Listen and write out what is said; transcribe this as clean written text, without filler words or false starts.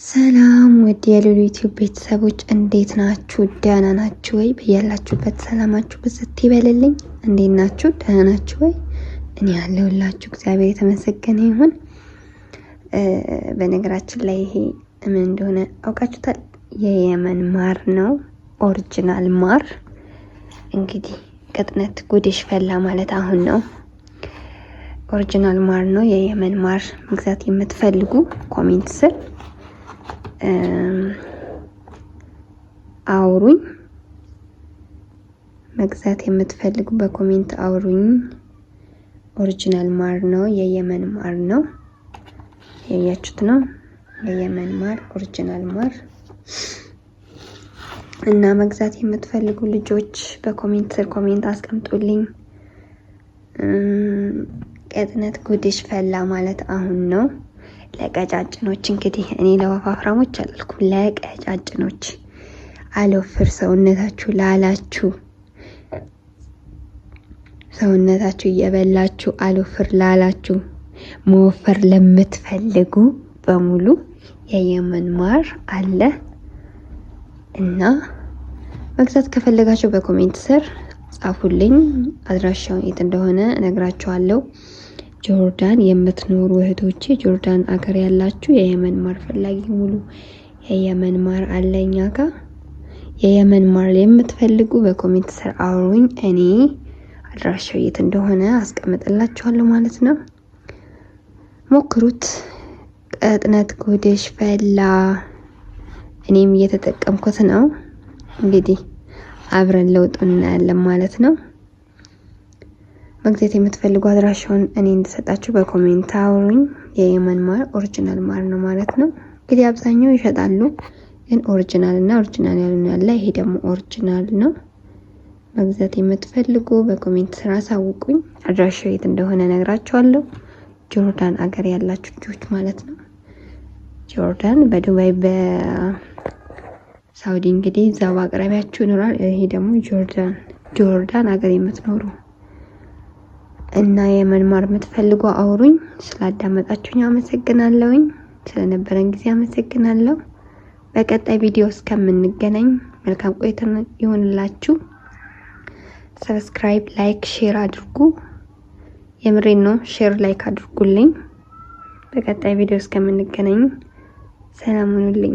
ሰላም ወዲ የሉሉ ዩቲዩብ ቤተሰቦች እንዴት ናችሁ? ደህና ናችሁ ወይ? በያላችሁበት ሰላማችሁ በዝት ይበልልኝ። እንዴት ናችሁ? ደህና ናችሁ ወይ? እኔ ያለሁላችሁ እግዚአብሔር የተመሰገነ ይሁን። በነገራችን ላይ ይሄ ምን እንደሆነ አውቃችሁታል? የየመን ማር ነው፣ ኦሪጂናል ማር። እንግዲህ ቅጥነት ጉድሽ ፈላ ማለት አሁን ነው። ኦሪጂናል ማር ነው፣ የየመን ማር። መግዛት የምትፈልጉ ኮሜንት ስር አውሩኝ። መግዛት የምትፈልጉ በኮሜንት አውሩኝ። ኦሪጂናል ማር ነው፣ የየመን ማር ነው። ያያችሁት ነው የየመን ማር፣ ኦሪጂናል ማር እና መግዛት የምትፈልጉ ልጆች በኮሜንት ስር ኮሜንት አስቀምጡልኝ። ቅጥነት ጉድሽ ፈላ ማለት አሁን ነው። ለቀጫጭኖች እንግዲህ እኔ ለወፋፍራሞች አላልኩም፣ ለቀጫጭኖች አልወፍር ሰውነታችሁ ላላችሁ፣ ሰውነታችሁ እየበላችሁ አልወፍር ላላችሁ፣ መወፈር ለምትፈልጉ በሙሉ የየመን ማር አለ እና መግዛት ከፈለጋችሁ በኮሜንት ስር ጻፉልኝ። አድራሻው የት እንደሆነ እነግራችኋለሁ። ጆርዳን የምትኖሩ እህቶቼ፣ ጆርዳን አገር ያላችሁ የየመን ማር ፈላጊ ሙሉ የየመን ማር አለኛ ጋር። የየመን ማር የምትፈልጉ በኮሜንት ስር አውሩኝ። እኔ አድራሻው የት እንደሆነ አስቀምጥላችኋለሁ ማለት ነው። ሞክሩት። ቅጥነት ጉድሽ ፈላ። እኔም እየተጠቀምኩት ነው። እንግዲህ አብረን ለውጡን እናያለን ማለት ነው። መግዛት የምትፈልጉ አድራሻውን እኔ እንድሰጣችሁ በኮሜንት አውሩኝ። የየመን ማር ኦሪጂናል ማር ነው ማለት ነው። እንግዲህ አብዛኛው ይሸጣሉ፣ ግን ኦሪጂናል እና ኦሪጂናል ያልሆነ ያለ፣ ይሄ ደግሞ ኦሪጂናል ነው። መግዛት የምትፈልጉ በኮሜንት ስራ አሳውቁኝ። አድራሻው የት እንደሆነ ነግራችኋለሁ። ጆርዳን አገር ያላችሁ ልጆች ማለት ነው። ጆርዳን በዱባይ በሳውዲ እንግዲህ እዛው አቅራቢያችሁ ይኖራል። ይሄ ደግሞ ጆርዳን አገር የምትኖሩ እና የየመን ማር የምትፈልጉ አውሩኝ። ስላዳመጣችሁኝ አመሰግናለሁኝ። ስለነበረን ጊዜ አመሰግናለሁ። በቀጣይ ቪዲዮ እስከምንገናኝ መልካም ቆይታ ይሁንላችሁ። ሰብስክራይብ፣ ላይክ፣ ሼር አድርጉ። የምሬን ነው። ሼር ላይክ አድርጉልኝ። በቀጣይ ቪዲዮ እስከምንገናኝ ሰላም ሁኑልኝ።